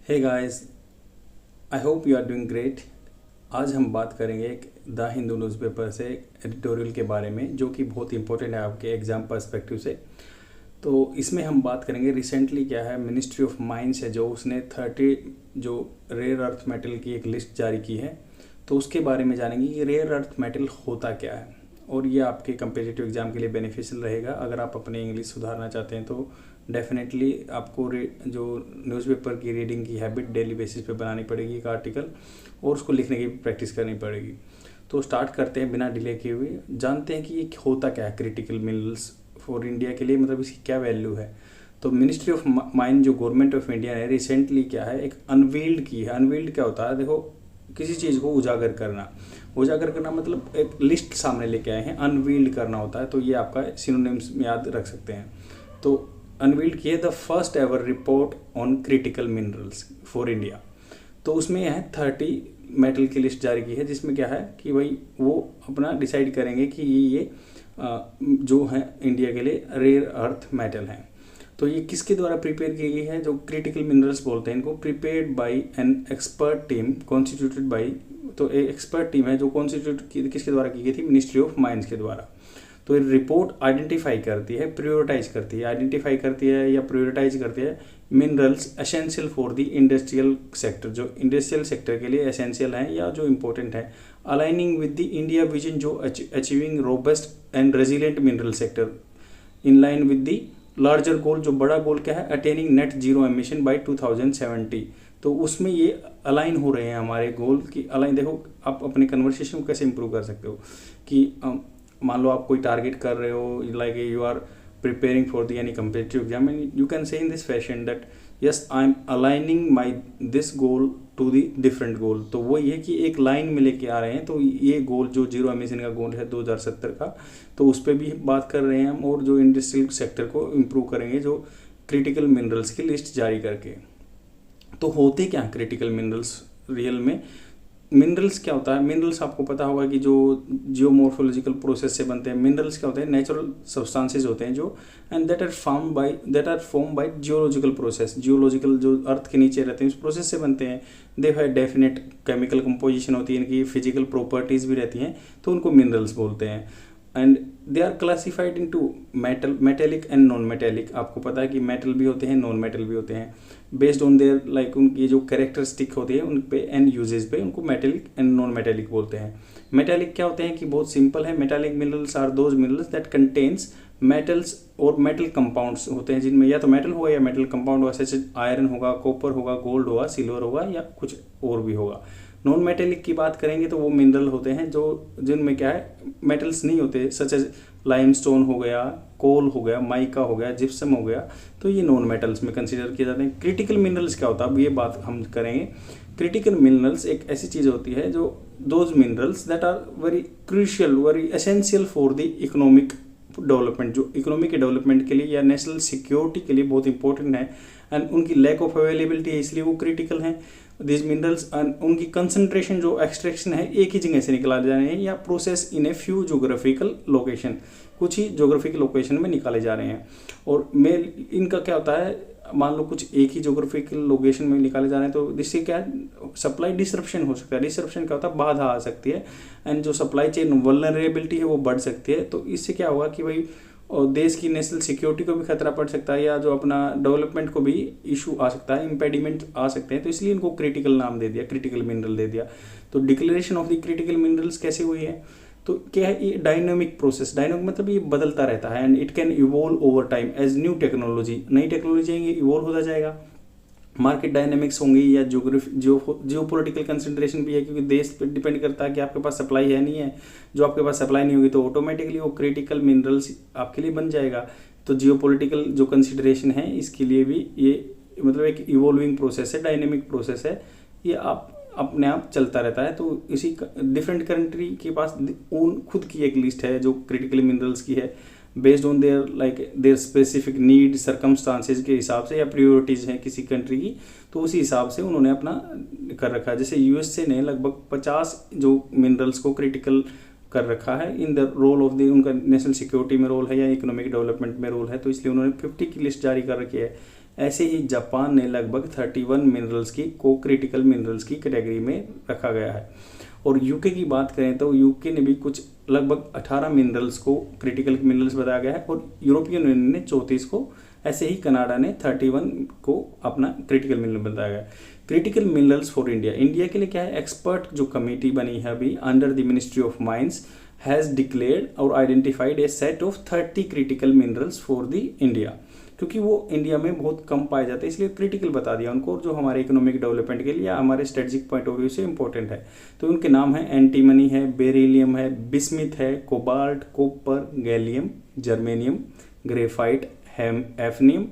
Hey guys, I hope you are doing great. आज हम बात करेंगे एक द हिंदू न्यूज़पेपर से एडिटोरियल के बारे में जो कि बहुत इंपॉर्टेंट है आपके एग्ज़ाम पर्सपेक्टिव से। तो इसमें हम बात करेंगे रिसेंटली क्या है, मिनिस्ट्री ऑफ माइंस है जो उसने 30 जो रेयर अर्थ मेटल की एक लिस्ट जारी की है। तो उसके बारे में जानेंगे कि रेयर अर्थ मेटल होता क्या है और ये आपके कंपेटिटिव एग्ज़ाम के लिए बेनिफिशियल रहेगा। अगर आप अपने इंग्लिश सुधारना चाहते हैं तो डेफिनेटली आपको जो न्यूज़पेपर की रीडिंग की हैबिट डेली बेसिस पे बनानी पड़ेगी एक आर्टिकल, और उसको लिखने की प्रैक्टिस करनी पड़ेगी। तो स्टार्ट करते हैं बिना डिले किए हुए, जानते हैं कि ये होता क्या है क्रिटिकल मिनरल्स फॉर इंडिया के लिए, मतलब इसकी क्या वैल्यू है। तो मिनिस्ट्री ऑफ माइन जो गवर्नमेंट ऑफ इंडिया ने रिसेंटली क्या है एक अनवील्ड की है। अनवील्ड क्या होता है, देखो किसी चीज़ को उजागर करना, उजागर करना मतलब एक लिस्ट सामने लेके आए हैं, अनवील्ड करना होता है। तो ये आपका सिनोनिम्स में याद रख सकते हैं। तो अनवील्ड की है the first ever report on critical minerals for India. तो उसमें है 30 मेटल की लिस्ट जारी की है, जिसमें क्या है कि भाई वो अपना डिसाइड करेंगे कि ये जो है इंडिया के लिए रेयर अर्थ मेटल हैं। तो ये किसके द्वारा प्रिपेयर की गई है, जो क्रिटिकल मिनरल्स बोलते हैं इनको, prepared by an expert team constituted by. तो एक एक्सपर्ट टीम है जो कॉन्स्टिट्यूट किसके द्वारा की गई थी, मिनिस्ट्री ऑफ माइंस के द्वारा। तो ये रिपोर्ट आइडेंटिफाई करती है, प्रायोरिटाइज करती है, आइडेंटिफाई करती है या प्रायोरिटाइज करती है minerals essential for the industrial sector, जो इंडस्ट्रियल सेक्टर के लिए एसेंशियल हैं या जो इंपॉर्टेंट है, aligning with the India vision जो achieving robust and resilient mineral sector in line with the larger goal. जो बड़ा गोल क्या है, attaining net zero emission by 2070। तो उसमें ये अलाइन हो रहे हैं हमारे गोल की। अलाइन देखो आप अपने कन्वर्सेशन को कैसे इंप्रूव कर सकते हो कि मान लो आप कोई टारगेट कर रहे हो, like you are preparing for the any competitive exam, and you can say in this fashion that yes I am aligning my this goal to the different goal. तो वो ये कि एक लाइन में लेके आ रहे हैं। तो ये गोल जो जीरो एमिशन का गोल है 2070 का, तो उस पर भी बात कर रहे हैं हम, और जो इंडस्ट्रियल सेक्टर को इम्प्रूव करेंगे जो क्रिटिकल मिनरल्स की लिस्ट जारी करके। तो होते क्या क्रिटिकल मिनरल्स रियल में, मिनरल्स क्या होता है। मिनरल्स आपको पता होगा कि जो जियोमॉर्फोलॉजिकल प्रोसेस से बनते हैं। मिनरल्स क्या होते हैं, नेचुरल सब्सटेंसेस होते हैं जो, and that are form by geological process. Geological जो अर्थ के नीचे रहते हैं उस प्रोसेस से बनते हैं। They have definite chemical composition होती है, इनकी फिजिकल प्रॉपर्टीज भी रहती हैं, तो उनको मिनरल्स बोलते हैं। And they are classified into metallic and non metallic. आपको पता है कि मेटल भी होते हैं, नॉन मेटल भी होते हैं, बेस्ड ऑन देयर लाइक उनकी जो कैरेक्टरिस्टिक होती है उन पे एंड यूजेज पे उनको मेटेलिक एंड नॉन मेटेलिक बोलते हैं। मेटेलिक क्या होते हैं कि बहुत सिंपल है, metallic minerals are those minerals that contains metals और मेटल कंपाउंड्स होते हैं, जिनमें या तो मेटल होगा या मेटल कंपाउंड होगा, जैसे आयरन होगा, कॉपर होगा, गोल्ड होगा, सिल्वर होगा या कुछ और भी होगा। नॉन मेटेलिक की बात करेंगे तो वो मिनरल होते हैं जो जिनमें क्या है मेटल्स नहीं होते, सच एज लाइमस्टोन हो गया, कोल हो गया, माइका हो गया, जिप्सम हो गया, तो ये नॉन मेटल्स में कंसीडर किए जाते हैं। क्रिटिकल मिनरल्स क्या होता है, अब ये बात हम करेंगे। क्रिटिकल मिनरल्स एक ऐसी चीज़ होती है जो those minerals that are very crucial, very essential for the economic development, जो इकोनॉमी के डेवलपमेंट के लिए या नेशनल सिक्योरिटी के लिए बहुत इंपॉर्टेंट है, एंड उनकी लैक ऑफ अवेलेबिलिटी है इसलिए वो क्रिटिकल हैं। दिस मिनरल्स उनकी कंसंट्रेशन जो एक्सट्रैक्शन है एक ही जगह से निकाले जा रहे हैं या process in a few geographical location, कुछ ही जोग्राफिकल लोकेशन में निकाले जा रहे हैं। और मेल इनका क्या होता है, मान लो कुछ एक ही जोग्राफिकल लोकेशन में निकाले जा रहे हैं, तो जिससे क्या है सप्लाई डिसरप्शन हो सकता है। डिसरप्शन क्या होता है, बाधा आ सकती है, एंड जो सप्लाई चेन वल्नरेबिलिटी है वो बढ़ सकती है। तो इससे क्या होगा कि भाई और देश की नेशनल सिक्योरिटी को भी खतरा पड़ सकता है, या जो अपना डेवलपमेंट को भी इशू आ सकता है, इम्पेडिमेंट आ सकते हैं। तो इसलिए इनको क्रिटिकल नाम दे दिया, क्रिटिकल मिनरल दे दिया। तो declaration of the critical minerals कैसे हुई है, तो क्या है ये डायनामिक प्रोसेस। डायनामिक मतलब ये बदलता रहता है, and it can evolve over time as new technology, नई टेक्नोलॉजी आएंगे इवॉल्व होता जाएगा। मार्केट डायनेमिक्स होंगी या जियोपॉलिटिकल कंसिडरेशन भी है, क्योंकि देश पे डिपेंड करता है कि आपके पास सप्लाई है नहीं है। जो आपके पास सप्लाई नहीं होगी तो ऑटोमेटिकली वो क्रिटिकल मिनरल्स आपके लिए बन जाएगा। तो जियोपॉलिटिकल जो कंसिडरेशन है इसके लिए भी ये मतलब एक इवॉल्विंग प्रोसेस है, डायनेमिक प्रोसेस है, ये आप अपने आप चलता रहता है। तो इसी डिफरेंट कंट्री के पास खुद की एक लिस्ट है जो क्रिटिकल मिनरल्स की है, based on their specific need circumstances के हिसाब से, या प्रायोरिटीज हैं किसी कंट्री की, तो उसी हिसाब से उन्होंने अपना कर रखा है। जैसे यूएसए ने लगभग 50 जो मिनरल्स को क्रिटिकल कर रखा है in the role of the, उनका नेशनल सिक्योरिटी में रोल है या इकोनॉमिक डेवलपमेंट में रोल है, तो इसलिए उन्होंने 50 की लिस्ट जारी कर रखी है। ऐसे ही जापान ने लगभग 31 मिनरल्स की को क्रिटिकल मिनरल्स की कैटेगरी में रखा गया है। और यूके की बात करें तो यूके ने भी कुछ लगभग 18 मिनरल्स को क्रिटिकल मिनरल्स बताया गया है, और यूरोपियन यूनियन ने 34 को, ऐसे ही कनाडा ने 31 को अपना क्रिटिकल मिनरल बताया गया है। Critical minerals for India, India के लिए क्या है, एक्सपर्ट जो कमेटी बनी है अभी under the ministry of mines has declared और identified a set of 30 critical minerals for the India, क्योंकि वो इंडिया में बहुत कम पाए जाते हैं इसलिए क्रिटिकल बता दिया उनको, जो हमारे इकोनॉमिक डेवलपमेंट के लिए या हमारे स्ट्रेटेजिक पॉइंट ऑफ व्यू से इंपॉर्टेंट है। तो उनके नाम है एंटीमनी है, बेरिलियम है, बिस्मिथ है, cobalt, copper, gallium, germanium, graphite, hafnium,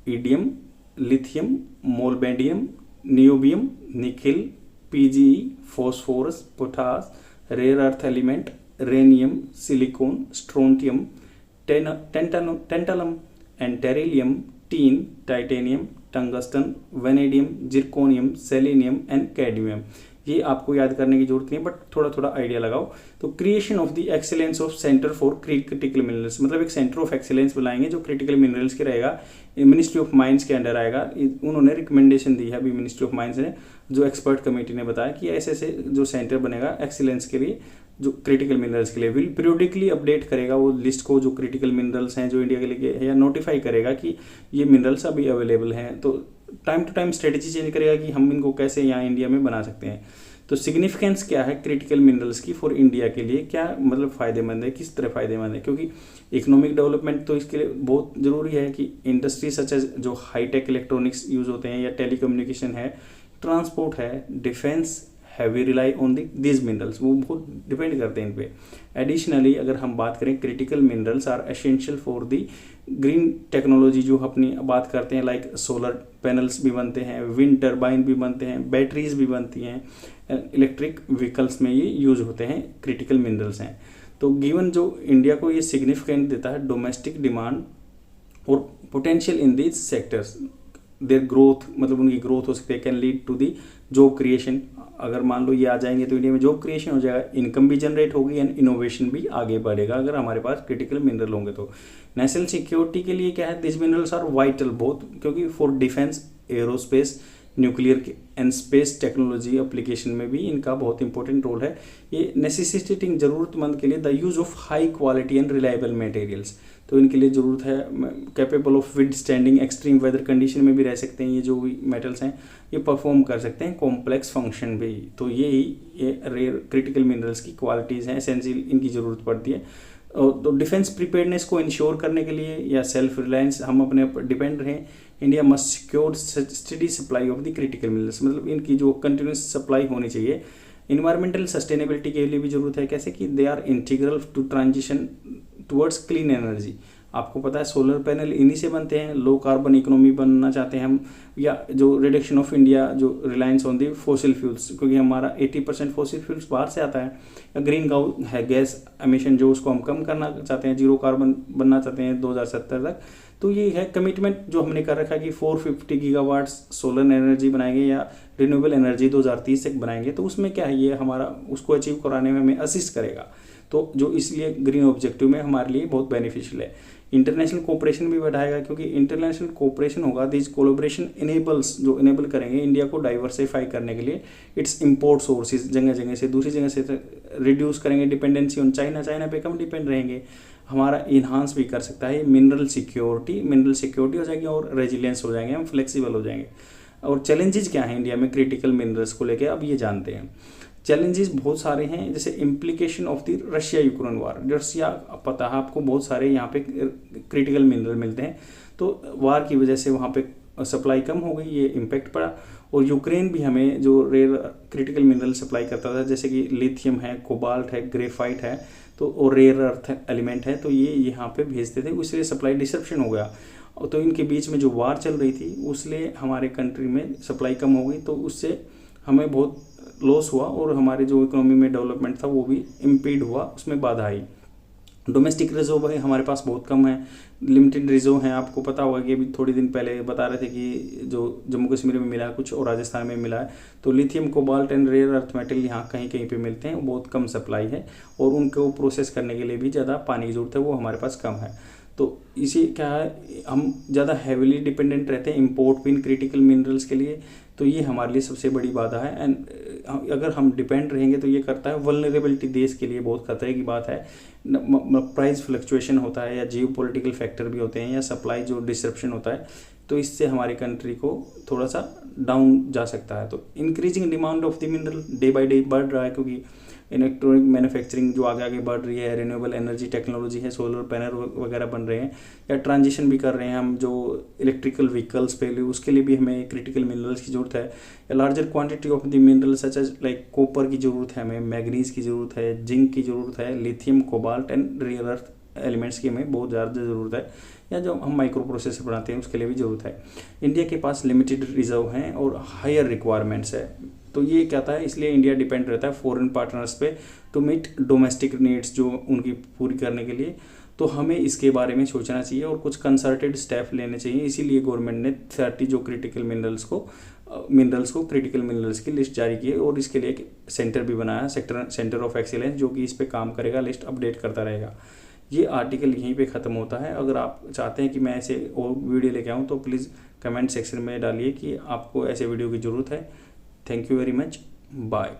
indium, lithium, molybdenum, niobium, nickel, PGE, phosphorus, potash, rare earth element, rhenium, silicon, strontium, tantalum and tellurium, tin, titanium, tungsten, vanadium, zirconium, selenium and cadmium. ये आपको याद करने की जरूरत नहीं, but थोड़ा थोड़ा idea लगाओ। तो creation of the excellence of centre for critical minerals, मतलब एक सेंटर ऑफ एक्सीलेंस बुलाएंगे जो क्रिटिकल मिनरल्स के रहेगा, मिनिस्ट्री ऑफ माइंस के अंडर आएगा। उन्होंने रिकमेंडेशन दी है अभी मिनिस्ट्री ऑफ माइंस ने, जो एक्सपर्ट कमेटी ने बताया कि ऐसे ऐसे जो सेंटर बनेगा एक्सीलेंस के लिए, जो क्रिटिकल मिनरल्स के लिए विल पीरियोडिकली अपडेट करेगा वो लिस्ट को, जो क्रिटिकल मिनरल्स हैं जो इंडिया के लिए है, या नोटिफाई करेगा कि ये मिनरल्स अभी अवेलेबल हैं। तो time to time strategy change करेगा कि हम इनको कैसे यहाँ इंडिया में बना सकते हैं। तो सिग्निफिकेंस क्या है क्रिटिकल मिनरल्स की फॉर इंडिया के लिए, क्या मतलब फ़ायदेमंद है, किस तरह फ़ायदेमंद है, क्योंकि इकोनॉमिक डेवलपमेंट तो इसके लिए बहुत ज़रूरी है कि इंडस्ट्री सच एज जो हाईटेक इलेक्ट्रॉनिक्स यूज़ होते हैं या टेलीकम्युनिकेशन है, ट्रांसपोर्ट है, defence heavy rely on this minerals, वो बहुत डिपेंड करते हैं इन पे। एडिशनली अगर हम बात करें critical minerals are essential for the green technology, जो अपनी बात करते हैं लाइक सोलर पैनल्स भी बनते हैं, विंड टर्बाइन भी बनते हैं, बैटरीज भी बनती हैं, इलेक्ट्रिक व्हीकल्स में ये यूज होते हैं, क्रिटिकल मिनरल्स हैं। तो गिवन जो इंडिया को ये सिग्निफिकेंट देता है डोमेस्टिक डिमांड और potential in these sectors, their growth, मतलब उनकी ग्रोथ हो सकती है, can lead to the job creation. अगर मान लो ये आ जाएंगे तो इंडिया में जॉब क्रिएशन हो जाएगा, इनकम भी जनरेट होगी एंड इनोवेशन भी आगे बढ़ेगा अगर हमारे पास क्रिटिकल मिनरल होंगे। तो नेशनल सिक्योरिटी के लिए क्या है, दिस मिनरल्स आर वाइटल बहुत, क्योंकि for defence, aerospace, nuclear and space technology application में भी इनका बहुत इंपॉर्टेंट रोल है। ये नेसेसिटेटिंग जरूरतमंद के लिए the use of high quality and reliable materials, तो इनके लिए ज़रूरत है capable of withstanding extreme weather condition में भी रह सकते हैं। ये जो भी मेटल्स हैं ये परफॉर्म कर सकते हैं कॉम्प्लेक्स फंक्शन भी। तो ये रेयर क्रिटिकल मिनरल्स की क्वालिटीज़ हैं, एसेंशियल इनकी ज़रूरत पड़ती है। तो डिफेंस प्रिपेयर्डनेस को इंश्योर करने के लिए या सेल्फ रिलायंस हम अपने ऊपर डिपेंड रहें, India must secure study supply of the critical minerals, मतलब इनकी जो कंटिन्यूस सप्लाई होनी चाहिए। इन्वायरमेंटल सस्टेनेबिलिटी के लिए भी जरूरत है, कैसे कि they are integral to transition towards clean energy. आपको पता है सोलर पैनल इन्हीं से बनते हैं, लो कार्बन इकोनॉमी बनना चाहते हैं हम, या जो रिडक्शन ऑफ इंडिया जो reliance on the fossil fuels, क्योंकि हमारा 80% फॉसिल फ्यूल्स बाहर से आता है, या ग्रीन है गैस एमिशन जो उसको हम कम करना चाहते हैं, जीरो कार्बन बनना चाहते हैं 2070 तक। तो ये है कमिटमेंट जो हमने कर रखा है कि 450 गीगावाट्स सोलर एनर्जी बनाएंगे या रिन्यूएबल एनर्जी 2030 तक बनाएंगे। तो उसमें क्या है, ये हमारा उसको अचीव कराने में हमें असिस्ट करेगा, तो जो इसलिए ग्रीन ऑब्जेक्टिव में हमारे लिए बहुत बेनिफिशियल है। इंटरनेशनल कोऑपरेशन भी बढ़ाएगा, क्योंकि इंटरनेशनल कोऑपरेशन होगा, दिस कोलैबोरेशन इनेबल्स, जो इनेबल करेंगे इंडिया को डाइवर्सिफाई करने के लिए इट्स इंपोर्ट सोर्सेज, जगह जगह से दूसरी जगह से रिड्यूस करेंगे डिपेंडेंसी ऑन चाइना, चाइना पे कम डिपेंड रहेंगे, हमारा इन्हांस भी कर सकता है मिनरल सिक्योरिटी हो जाएगी और रेजिलियंस हो जाएंगे, हम फ्लेक्सिबल हो जाएंगे। और चैलेंजेस क्या हैं इंडिया में क्रिटिकल मिनरल्स को लेकर, अब ये जानते हैं। चैलेंजेस बहुत सारे हैं, जैसे implication of the Russia Ukraine war, Russia पता है आपको बहुत सारे यहाँ पे क्रिटिकल मिनरल मिलते हैं, तो वार की वजह से वहाँ पे सप्लाई कम हो गई, ये इम्पैक्ट पड़ा। और यूक्रेन भी हमें जो रेयर क्रिटिकल मिनरल सप्लाई करता था, जैसे कि लिथियम है, कोबाल्ट है, ग्रेफाइट है, तो और रेयर अर्थ एलिमेंट है, तो ये यहाँ पे भेजते थे, इसलिए सप्लाई डिसरप्शन हो गया। तो इनके बीच में जो वार चल रही थी उसलिए हमारे कंट्री में सप्लाई कम हो गई, तो उससे हमें बहुत लॉस हुआ और हमारे जो इकोनॉमी में डेवलपमेंट था वो भी इम्पीड हुआ, उसमें बाधा आई। डोमेस्टिक रिजर्व है हमारे पास बहुत कम है, लिमिटेड रिजर्व हैं। आपको पता होगा कि अभी थोड़ी दिन पहले बता रहे थे कि जो जम्मू कश्मीर में मिला है कुछ और राजस्थान में मिला है, तो lithium cobalt and rare earth metal यहाँ कहीं कहीं पे मिलते हैं, बहुत कम सप्लाई है और उनको प्रोसेस करने के लिए भी ज़्यादा पानी की जरूरत है, वो हमारे पास कम है। तो इसी क्या है, हम ज़्यादा हैविली डिपेंडेंट रहते हैं इम्पोर्ट पे इन क्रिटिकल मिनरल्स के लिए, तो ये हमारे लिए सबसे बड़ी बाधा है। एंड अगर हम डिपेंड रहेंगे तो ये करता है वल्नरेबिलिटी, देश के लिए बहुत खतरे की बात है। प्राइस फ्लक्चुएशन होता है, या जियो पॉलिटिकल फैक्टर भी होते हैं, या सप्लाई जो डिसरप्शन होता है, तो इससे हमारी कंट्री को थोड़ा सा डाउन जा सकता है। तो increasing demand of the mineral day by day बढ़ रहा है, क्योंकि इलेक्ट्रॉनिक मैन्युफैक्चरिंग जो आगे आगे बढ़ रही है, रिन्यूएबल एनर्जी टेक्नोलॉजी है, सोलर पैनल वगैरह बन रहे हैं, या ट्रांजिशन भी कर रहे हैं हम जो इलेक्ट्रिकल व्हीकल्स पे, उसके लिए भी हमें क्रिटिकल मिनरल्स की ज़रूरत है। या larger quantity of the mineral such as like copper की ज़रूरत है हमें, मैग्नीज की ज़रूरत है, जिंक की ज़रूरत है, lithium, cobalt and rare earth elements की हमें बहुत ज़्यादा ज़रूरत है, या जो हम माइक्रो प्रोसेसर बनाते हैं उसके लिए भी ज़रूरत है। इंडिया के पास लिमिटेड रिजर्व हैं और हायर रिक्वायरमेंट्स है, तो ये क्या था, इसलिए इंडिया डिपेंड रहता है फॉरेन पार्टनर्स पे टू मीट डोमेस्टिक नीड्स जो उनकी पूरी करने के लिए। तो हमें इसके बारे में सोचना चाहिए और कुछ कंसर्टेड स्टेप लेने चाहिए। इसीलिए गवर्नमेंट ने 30 जो क्रिटिकल मिनरल्स को क्रिटिकल मिनरल्स की लिस्ट जारी की है, और इसके लिए एक सेंटर भी बनाया, सेंटर ऑफ एक्सीलेंस, जो कि इस पे काम करेगा, लिस्ट अपडेट करता रहेगा। ये आर्टिकल यहीं पे ख़त्म होता है। अगर आप चाहते हैं कि मैं ऐसे और वीडियो लेके आऊँ तो प्लीज़ कमेंट सेक्शन में डालिए कि आपको ऐसे वीडियो की ज़रूरत है। Thank you very much, bye.